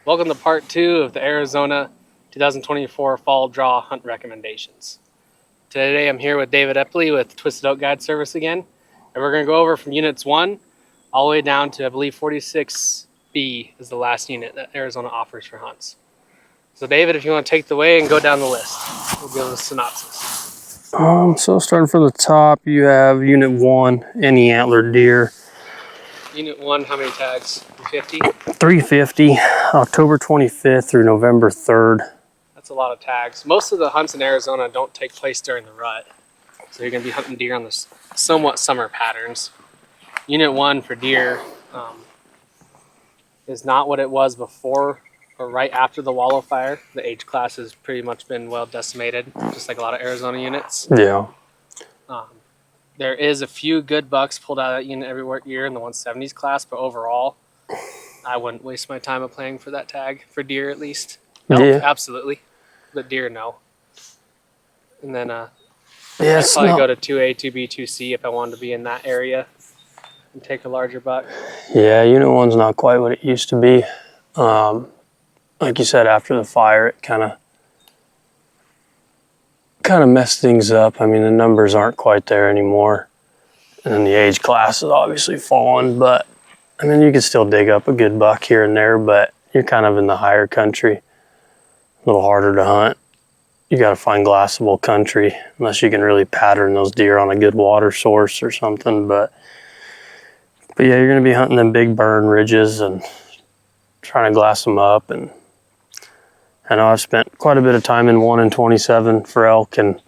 Welcome to part 2 of the Arizona 2024 Fall Draw Hunt Recommendations. Today I'm here with David Epley with Twisted Oak Guide Service again, and we're going to go over from Units 1 all the way down to, I believe, 46B is the last unit that Arizona offers for hunts. So David, if you want to take the way and go down the list, we'll give a synopsis. So starting from the top, you have Unit 1, any antlered deer. Unit 1, how many tags? 50? 350, October 25th through November 3rd. That's a lot of tags. Most of the hunts in Arizona don't take place during the rut, so you're going to be hunting deer on the somewhat summer patterns. Unit 1 for deer is not what it was before or right after the Wallow fire. The age class has pretty much been well decimated, just like a lot of Arizona units. Yeah. There is a few good bucks pulled out of that unit every year in the 170s class, but overall, I wouldn't waste my time playing for that tag, for deer at least. Elk, Yeah. absolutely, but deer, no. And then I'd Yes. probably go to 2A, 2B, 2C if I wanted to be in that area and take a larger buck. Yeah, Unit 1's not quite what it used to be. Like you said, after the fire, it kind of messed things up. I mean, the numbers aren't quite there anymore. And then the age class has obviously fallen, but I mean, you can still dig up a good buck here and there, but you're kind of in the higher country, a little harder to hunt. You got to find glassable country unless you can really pattern those deer on a good water source or something. But yeah, you're going to be hunting them big burn ridges and trying to glass them up. And I know I've spent quite a bit of time in 1 and 27 for elk, and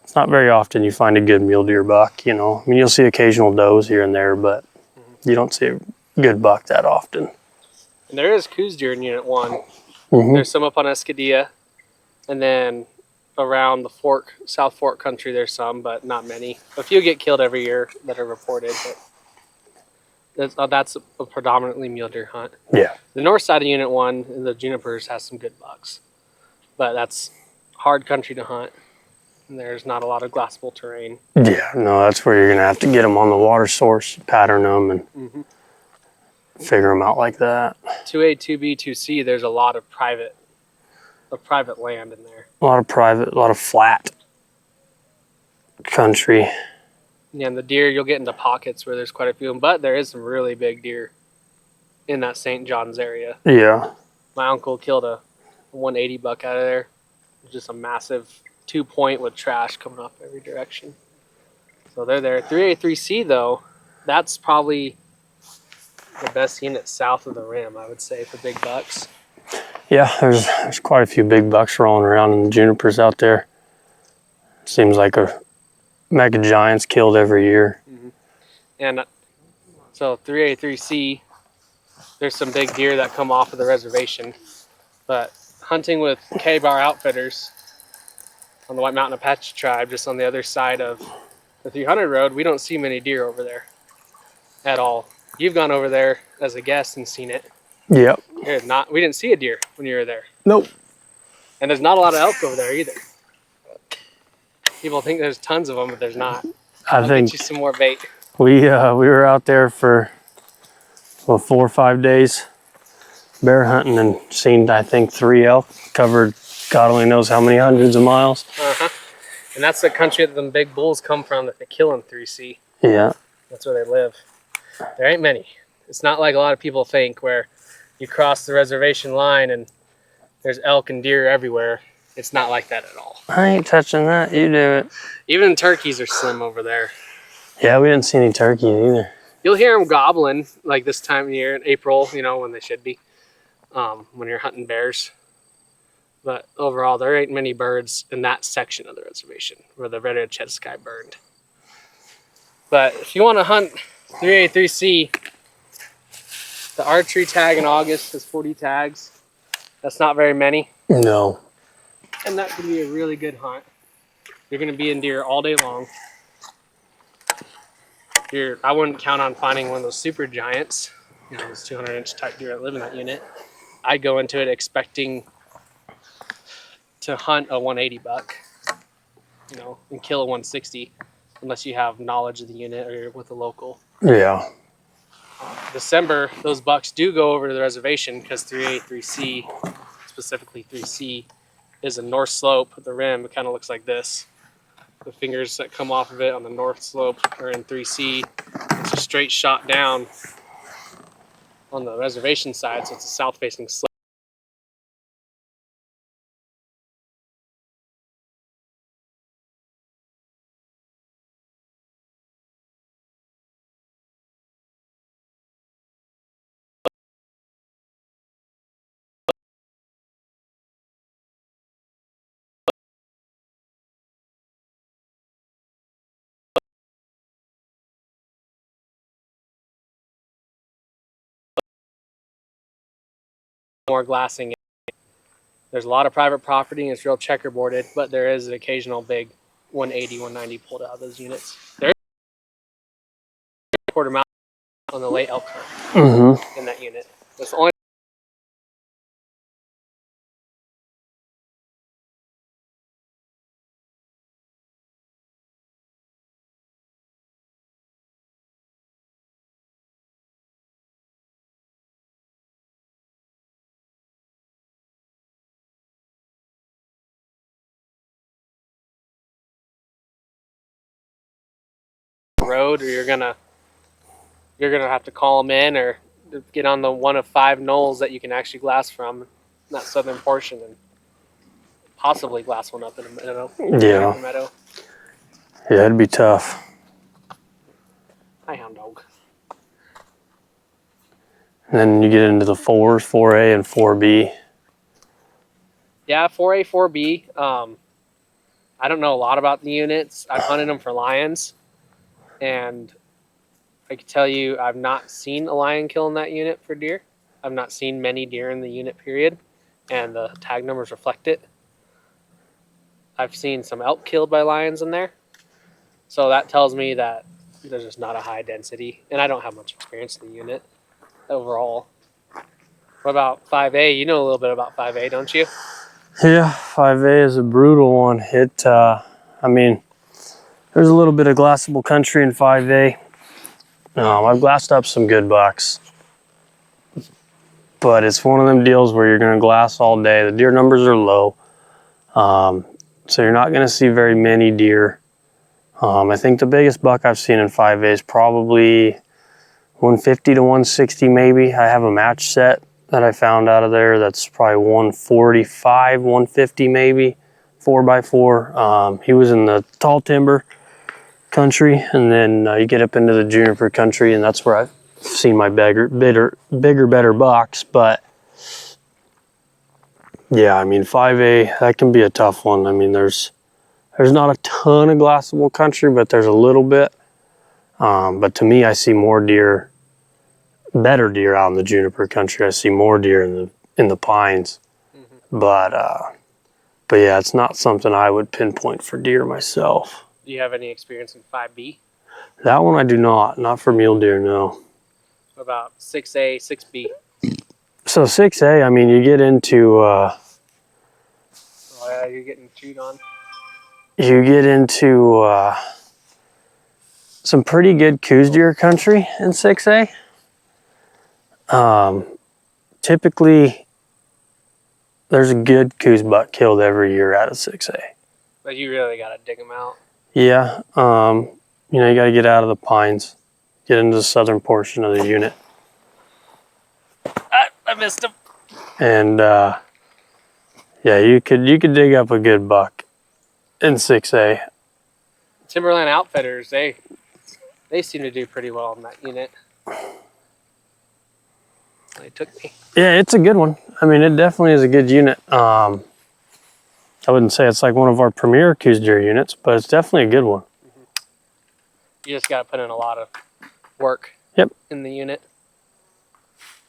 it's not very often you find a good mule deer buck, you know. I mean, you'll see occasional does here and there, but you don't see a good buck that often. And there is coos deer in Unit 1. Mm-hmm. There's some up on Escadilla, and then around the Fork, South Fork country, there's some, but not many. A few get killed every year that are reported, but that's a predominantly mule deer hunt. Yeah. The north side of Unit 1, the Junipers, has some good bucks, but that's hard country to hunt, and there's not a lot of glassable terrain. Yeah, no, that's where you're going to have to get them on the water source, pattern them, and figure them out like that. 2A, 2B, 2C, there's a lot of private land in there. A lot of flat country. Yeah, and the deer, you'll get into pockets where there's quite a few of them, but there is some really big deer in that St. John's area. Yeah. My uncle killed a 180 buck out of there. Just a massive 2-point with trash coming off every direction. So they're there. 3A, 3C, though, that's probably the best unit south of the rim, I would say, for big bucks. Yeah, there's quite a few big bucks rolling around in the junipers out there. Seems like a mega giants killed every year. And so 3A, 3C, there's some big deer that come off of the reservation. But hunting with K-Bar Outfitters on the White Mountain Apache tribe, just on the other side of the 300 road, we don't see many deer over there at all. You've gone over there as a guest and seen it. Yep. We didn't see a deer when you were there. Nope. And there's not a lot of elk over there either. People think there's tons of them, but there's not. I think get you some more bait. we were out there for 4 or 5 days bear hunting and seen, I think, 3 elk, covered God only knows how many hundreds of miles. And that's the country that them big bulls come from that they kill in 3C. Yeah. That's where they live. There ain't many. It's not like a lot of people think where you cross the reservation line and there's elk and deer everywhere. It's not like that at all. I ain't touching that. You do it. Even turkeys are slim over there. Yeah, we didn't see any turkeys either. You'll hear them gobbling like this time of year in April, you know, when they should be, when you're hunting bears. But overall, there ain't many birds in that section of the reservation where the red-headed Chetsky burned. But if you want to hunt 3A, 3C, the archery tag in August is 40 tags. That's not very many. No. And that could be a really good hunt. You're going to be in deer all day long. I wouldn't count on finding one of those super giants, you know, those 200-inch type deer that live in that unit. I'd go into it expecting to hunt a 180 buck, you know, and kill a 160, unless you have knowledge of the unit or you're with a local. Yeah. December, those bucks do go over to the reservation because 3A, 3C, specifically 3C, is a north slope. The rim, it kind of looks like this. The fingers that come off of it on the north slope are in 3C. It's a straight shot down on the reservation side, so it's a south-facing slope. More glassing. There's a lot of private property and it's real checkerboarded, but there is an occasional big 180, 190 pulled out of those units. There is a quarter mile on the late elk hunt in that unit. That's the only road, or you're gonna have to call them in or get on the one of 5 knolls that you can actually glass from in that southern portion and possibly glass one up in a meadow. Yeah. Meadow. Yeah, it'd be tough. Hi, hound dog. And then you get into the 4s, 4A and 4B. Yeah, 4A, 4B. I don't know a lot about the units. I've hunted them for lions, and I can tell you I've not seen a lion kill in that unit for deer. I've not seen many deer in the unit period, and the tag numbers reflect it. I've seen some elk killed by lions in there, so that tells me that there's just not a high density, and I don't have much experience in the unit overall. What about 5A? You know a little bit about 5A, don't you? Yeah, 5A is a brutal one. I mean, there's a little bit of glassable country in 5A. I've glassed up some good bucks, but it's one of them deals where you're going to glass all day. The deer numbers are low, so you're not going to see very many deer. I think the biggest buck I've seen in 5A is probably 150 to 160 maybe. I have a match set that I found out of there that's probably 145, 150 maybe, 4x4. He was in the tall timber country, and then you get up into the juniper country, and that's where I've seen my bigger, better bucks. But yeah, I mean 5A, that can be a tough one. I mean there's not a ton of glassable country, but there's a little bit. But to me, I see more deer, better deer out in the juniper country. I see more deer in the pines. But yeah, it's not something I would pinpoint for deer myself. Do you have any experience in 5B? That one I do not for mule deer, no. What about 6A, 6B? So 6A, I mean, you get into Oh yeah, you're getting chewed on. you get into some pretty good coos deer country in 6A. Typically, there's a good coos buck killed every year out of 6A. But you really got to dig them out. Yeah, you know, you got to get out of the pines, get into the southern portion of the unit. I missed him. And yeah, you could dig up a good buck in 6A. Timberland Outfitters, they seem to do pretty well in that unit. They took me. Yeah, it's a good one. I mean, it definitely is a good unit. I wouldn't say it's like one of our premier coos deer units, but it's definitely a good one. You just got to put in a lot of work in the unit.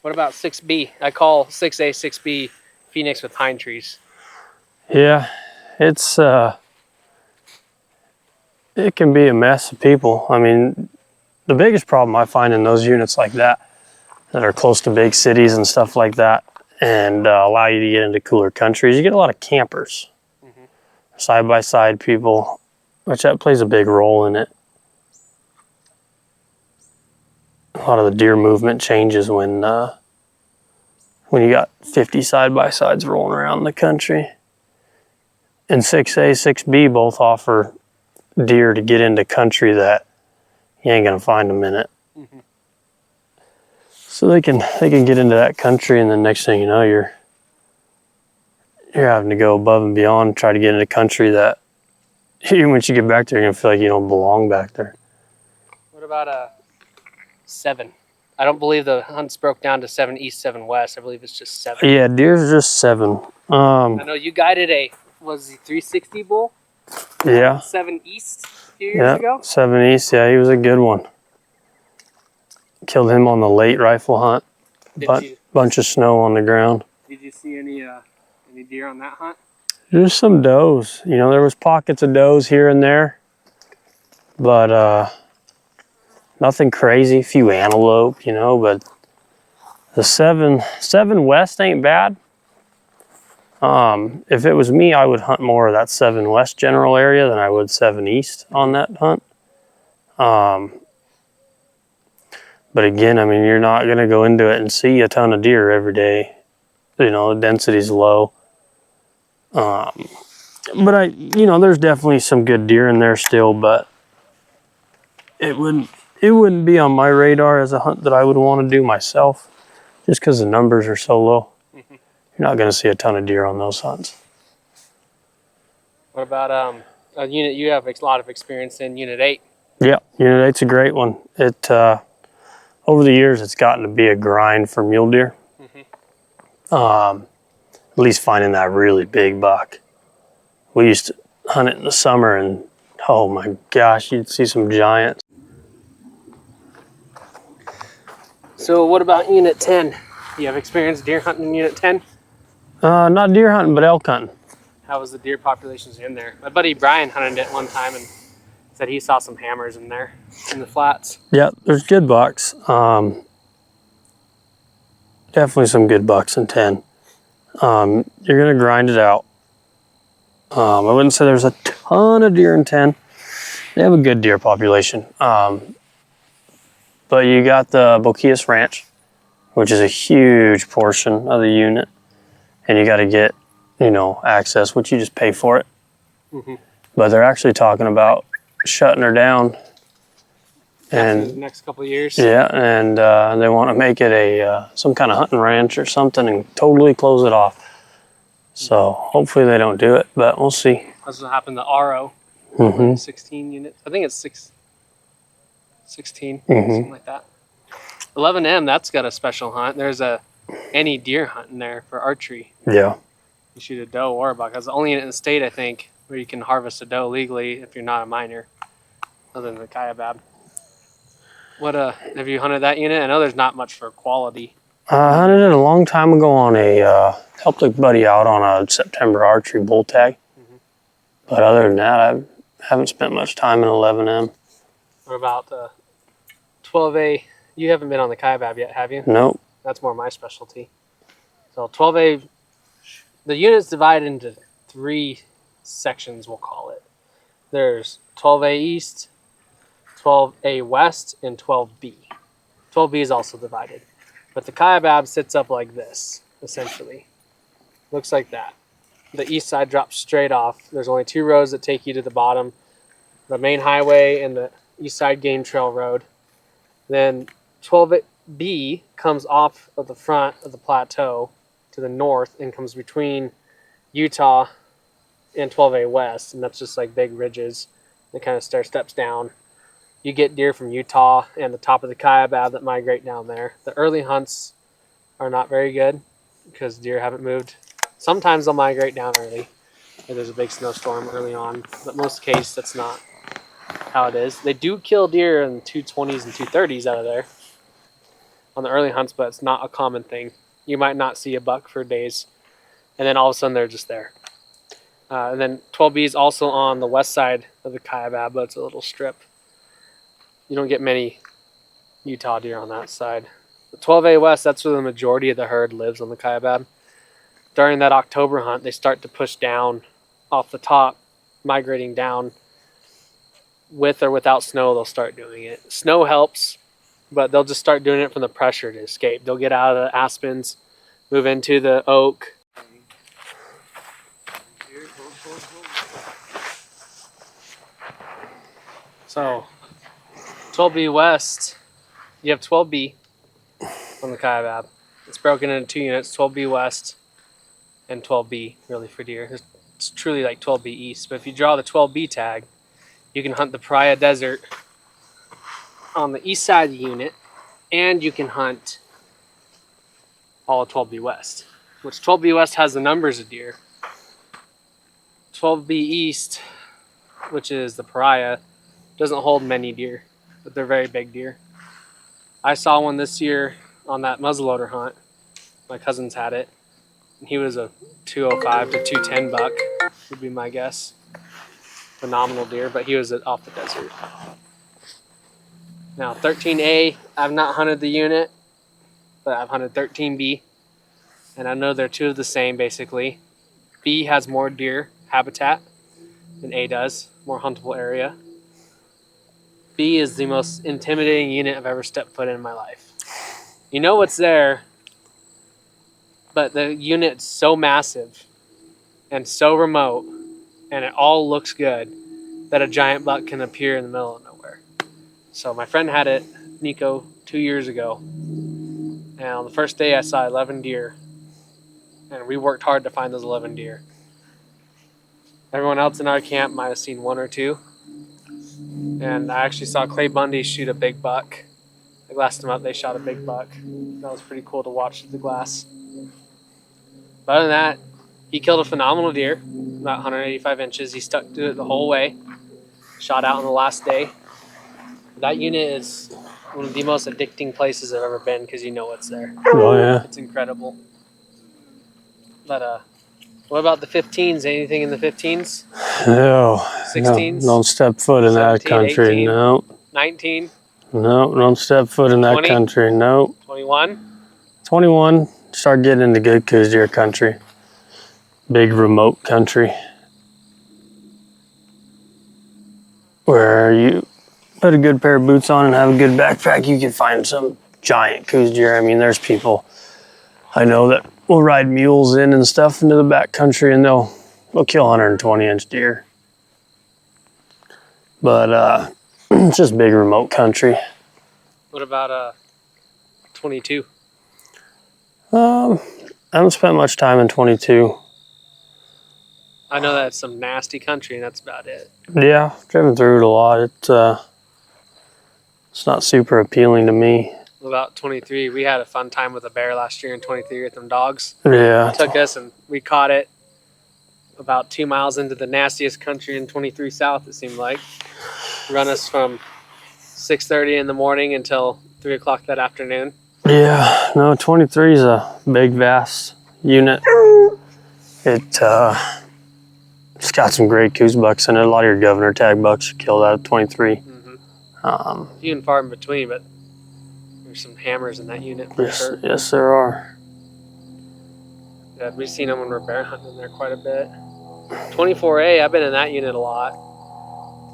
What about 6B? I call 6A, 6B Phoenix with pine trees. Yeah, it's it can be a mess of people. I mean, the biggest problem I find in those units like that are close to big cities and stuff like that, and allow you to get into cooler countries, you get a lot of campers, side-by-side people, which that plays a big role in it. lot of the deer movement changes when you got 50 side-by-sides rolling around the country. And 6A, 6B both offer deer to get into country that you ain't gonna find them in it. Mm-hmm. So they can get into that country, and the next thing you know, you're having to go above and beyond, try to get into country that even once you get back there, you're gonna feel like you don't belong back there. What about 7? I don't believe the hunts broke down to 7 east, 7 west. I believe it's just 7. Yeah, deer's just 7. I know you guided was he 360 bull? Yeah. 7 east a few years ago? 7 east. Yeah, he was a good one. Killed him on the late rifle hunt. Bunch of snow on the ground. Did you see any deer on that hunt? There's some does. You know, there was pockets of does here and there, but nothing crazy. A few antelope, you know, but the 7 west ain't bad. If it was me, I would hunt more of that 7 west general area than I would 7 east on that hunt. But again, I mean, you're not going to go into it and see a ton of deer every day. You know, the density's low. But there's definitely some good deer in there still, but it wouldn't be on my radar as a hunt that I would want to do myself, just because the numbers are so low. Mm-hmm. You're not going to see a ton of deer on those hunts. What about a unit you have a lot of experience in, Unit 8? Yeah, Unit 8's a great one. It over the years, it's gotten to be a grind for mule deer. Mm-hmm. At least finding that really big buck. We used to hunt it in the summer, and oh my gosh, you'd see some giants. So what about Unit 10? You have experience deer hunting in Unit 10? Not deer hunting, but elk hunting. How was the deer populations in there? My buddy Brian hunted it one time and said he saw some hammers in there, in the flats. Yeah, there's good bucks. Definitely some good bucks in 10. You're gonna grind it out. I wouldn't say there's a ton of deer in 10. They have a good deer population. But you got the Boquillas Ranch, which is a huge portion of the unit. And you got to get, access, which you just pay for it. Mm-hmm. But they're actually talking about shutting her down. And the next couple of years. Yeah, and they want to make it some kind of hunting ranch or something and totally close it off. So hopefully they don't do it, but we'll see. That's what happened to RO. Mm-hmm. 16 units. I think it's 16, Mm-hmm. something like that. 11M, that's got a special hunt. There's any deer hunt in there for archery. Yeah. You shoot a doe or a buck. That's the only unit in the state, I think, where you can harvest a doe legally if you're not a minor, other than the Kaibab. What have you hunted that unit? I know there's not much for quality. I hunted it a long time ago on helped a buddy out on a September archery bull tag. Mm-hmm. But other than that, I haven't spent much time in 11M. What about 12A? You haven't been on the Kaibab yet, have you? Nope. That's more my specialty. So 12A, the unit's divided into 3 sections, we'll call it. There's 12A East, 12A West, and 12B. 12B is also divided. But the Kaibab sits up like this, essentially. Looks like that. The east side drops straight off. There's only 2 roads that take you to the bottom. The main highway and the east side game trail road. Then 12B comes off of the front of the plateau to the north and comes between Utah and 12A West. And that's just like big ridges. It kind of steps down. You get deer from Utah and the top of the Kaibab that migrate down there. The early hunts are not very good because deer haven't moved. Sometimes they'll migrate down early if there's a big snowstorm early on, but most cases that's not how it is. They do kill deer in 220s and 230s out of there on the early hunts, but it's not a common thing. You might not see a buck for days, and then all of a sudden they're just there. And then 12B is also on the west side of the Kaibab, but it's a little strip. You don't get many Utah deer on that side. The 12A West, that's where the majority of the herd lives on the Kaibab. During that October hunt, they start to push down off the top, migrating down. With or without snow, they'll start doing it. Snow helps but they'll just start doing it from the pressure to escape. They'll get out of the aspens, move into the oak. So 12B West, you have 12B on the Kaibab. It's broken into 2 units, 12B West and 12B, really, for deer. It's truly like 12B East. But if you draw the 12B tag, you can hunt the Paria Desert on the east side of the unit, and you can hunt all of 12B West, which 12B West has the numbers of deer. 12B East, which is the Paria, doesn't hold many deer, but they're very big deer. I saw one this year on that muzzleloader hunt. My cousins had it. He was a 205 to 210 buck, would be my guess. Phenomenal deer, but he was off the desert. Now 13A, I've not hunted the unit, but I've hunted 13B, and I know they're two of the same basically. B has more deer habitat than A does, more huntable area. B is the most intimidating unit I've ever stepped foot in my life. You know what's there, but the unit's so massive and so remote, and it all looks good, that a giant buck can appear in the middle of nowhere. So my friend had it, Nico, 2 years ago, and on the first day I saw 11 deer, and we worked hard to find those 11 deer. Everyone else in our camp might have seen 1 or 2. And I actually saw Clay Bundy shoot a big buck. I glassed him up, they shot a big buck. That was pretty cool to watch through the glass. But other than that, he killed a phenomenal deer, about 185 inches. He stuck to it the whole way. Shot out on the last day. That unit is one of the most addicting places I've ever been because you know what's there. Oh, yeah. It's incredible. But what about the 15s? Anything in the 15s? No. 16s? No, don't step foot in that 17, country. 18. No. 19? No, don't step foot in that 20? country. No. 21? 21, start getting into good coos deer country. Big remote country. Where you put a good pair of boots on and have a good backpack, you can find some giant coos deer. I mean, there's people I know that will ride mules in and stuff into the back country, and they'll kill 120-inch deer. But it's just big remote country. What about 22? I haven't spent much time in 22. I know that's some nasty country, and that's about it. Yeah, driven through it a lot. It's not super appealing to me. What about 23? We had a fun time with a bear last year in 23 with them dogs. Yeah. It took us, and we caught it about 2 miles into the nastiest country in 23 South, it seemed like. Run us from 6:30 in the morning until 3 o'clock that afternoon. Yeah, no, 23 is a big, vast unit. It's got some great coos bucks in it. A lot of your governor tag bucks are killed out of 23. Mm-hmm. Few and far in between, but there's some hammers in that unit for sure. Yes, there are. Yeah, we've seen them when we're bear hunting there quite a bit. 24A, I've been in that unit a lot.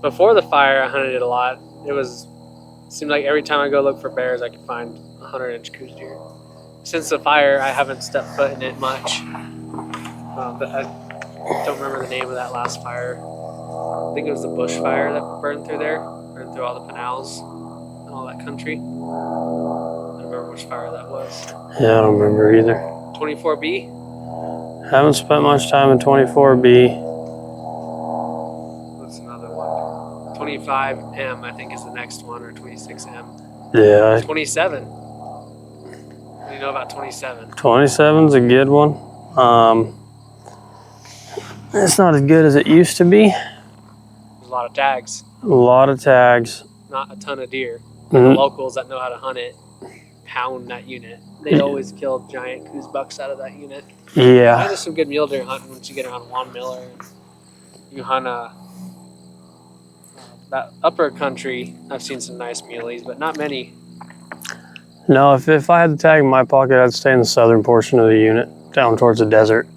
Before the fire, I hunted it a lot. It seemed like every time I go look for bears, I could find 100-inch coos deer. Since the fire, I haven't stepped foot in it much. But I don't remember the name of that last fire. I think it was the bush fire that burned through there, burned through all the canals and all that country. I don't remember which fire that was. Yeah, I don't remember either. 24B? Haven't spent much time in 24B. What's another one? 25M, I think, is the next one, or 26M. Yeah. 27. What do you know about 27? 27's a good one. It's not as good as it used to be. There's a lot of tags. A lot of tags. Not a ton of deer. Mm-hmm. The locals that know how to hunt it pound that unit. They always kill giant coos bucks out of that unit. Yeah. And there's some good mule deer hunting once you get around Juan Miller. You hunt that upper country. I've seen some nice muleys, but not many. No, if I had the tag in my pocket, I'd stay in the southern portion of the unit, down towards the desert,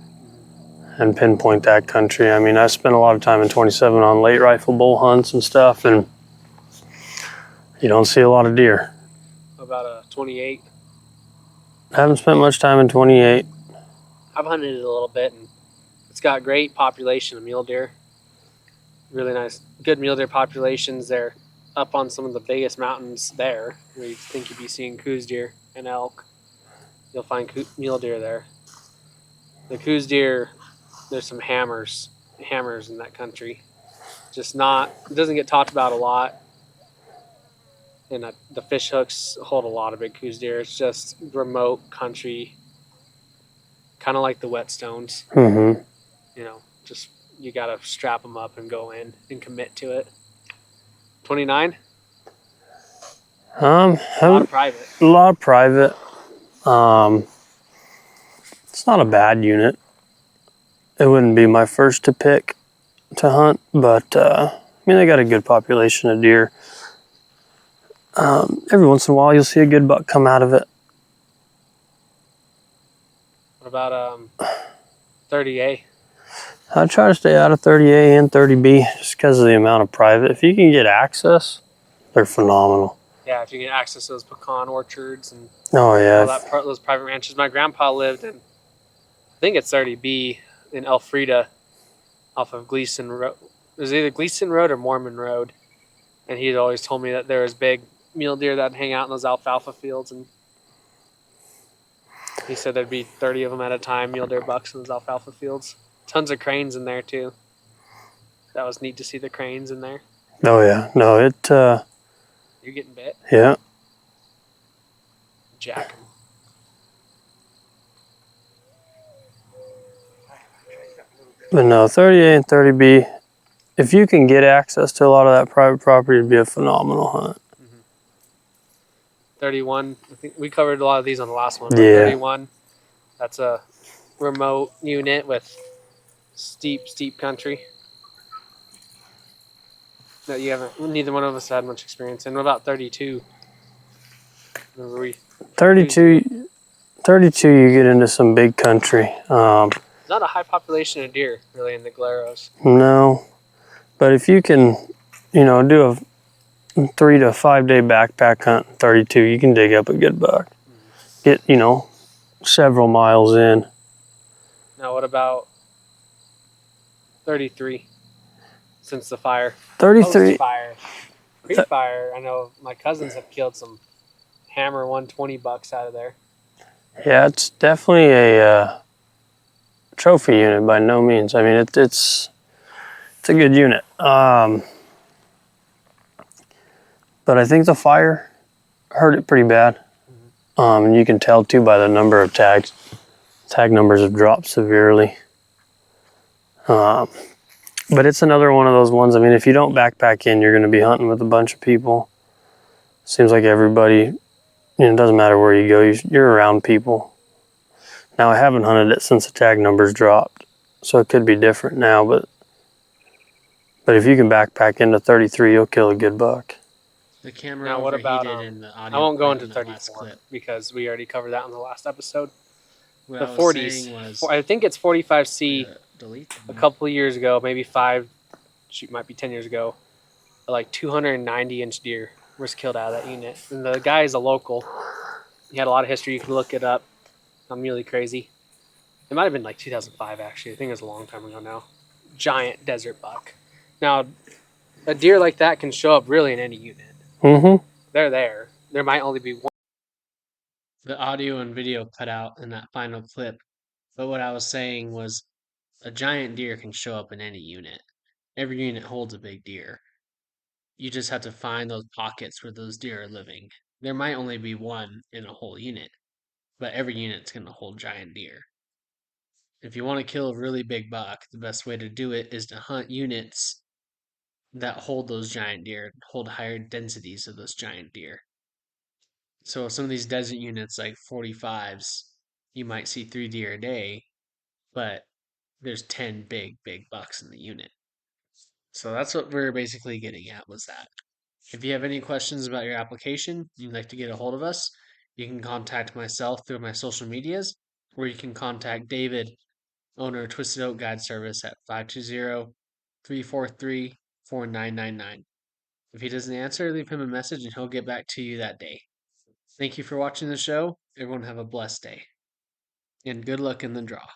and pinpoint that country. I mean, I spent a lot of time in 27 on late rifle bull hunts and stuff, and you don't see a lot of deer. About a 28. I haven't spent much time in 28. I've hunted it a little bit, and it's got great population of mule deer. Really nice, good mule deer populations. They're up on some of the biggest mountains there, where you'd think you'd be seeing Coues deer and elk. You'll find mule deer there. The Coues deer, there's some hammers in that country. Just not, it doesn't get talked about a lot. And the fish hooks hold a lot of big Coues deer. It's just remote country, kind of like the whetstones. Mm-hmm. You know, just you gotta strap them up and go in and commit to it. 29. A lot of private. A lot of private. It's not a bad unit. It wouldn't be my first to pick to hunt, but I mean, they got a good population of deer. Every once in a while, you'll see a good buck come out of it. What about 30A? I try to stay out of 30A and 30B just because of the amount of private. If you can get access, they're phenomenal. Yeah, if you get access to those pecan orchards and Oh yeah, all those private ranches. My grandpa lived in, I think it's 30B in Elfrida, off of Gleason Road. It was either Gleason Road or Mormon Road, and he'd always told me that there was big mule deer that'd hang out in those alfalfa fields, and he said there'd be 30 of them at a time, mule deer bucks in those alfalfa fields. Tons of cranes in there too. That was neat to see the cranes in there. Oh yeah, no, it. You're getting bit. Yeah. Jack 'em. But no, 30A and 30B. If you can get access to a lot of that private property, it'd be a phenomenal hunt. 31. I think we covered a lot of these on the last one. Yeah. 31. That's a remote unit with steep country that you haven't. Neither one of us had much experience in. What about 32? Remember we 32, you get into some big country. not a high population of deer really in the Galeros. No, but if you can, do a 3 to 5 day backpack hunt, 32, you can dig up a good buck. Get, several miles in. Now what about 33? Since the fire. 33. Post-fire. Pre-fire, I know my cousins have killed some hammer 120 bucks out of there. Yeah, it's definitely a trophy unit by no means. I mean, it's a good unit. But I think the fire hurt it pretty bad. And you can tell too by the number of tags. Tag numbers have dropped severely. But it's another one of those ones. I mean, if you don't backpack in, you're going to be hunting with a bunch of people. Seems like everybody, it doesn't matter where you go, you're around people. Now, I haven't hunted it since the tag numbers dropped, so it could be different now, but if you can backpack into 33, you'll kill a good buck. The camera Now what about overheated in the audio I won't go clip into in that last 34 clip. because we already covered that in the last episode. What The I was 40s. saying was, I think it's 45C. delete A them. couple of years ago, maybe might be 10 years ago, like 290-inch deer was killed out of that unit. And the guy is a local. He had a lot of history. You can look it up. I'm really crazy. It might have been like 2005, actually. I think it was a long time ago now. Giant desert buck. Now, a deer like that can show up really in any unit. Mm-hmm. They're there. There might only be one. The audio and video cut out in that final clip. But what I was saying was, a giant deer can show up in any unit. Every unit holds a big deer. You just have to find those pockets where those deer are living. There might only be one in a whole unit, but every unit's going to hold giant deer. If you want to kill a really big buck, the best way to do it is to hunt units that hold those giant deer, hold higher densities of those giant deer. So some of these desert units like 45s, you might see 3 deer a day, but there's 10 big bucks in the unit. So that's what we're basically getting at was that. If you have any questions about your application, you'd like to get a hold of us, you can contact myself through my social medias, or you can contact David, owner of Twisted Oak Guide Service at 520-343-4999. If he doesn't answer, leave him a message and he'll get back to you that day. Thank you for watching the show. Everyone have a blessed day. And good luck in the draw.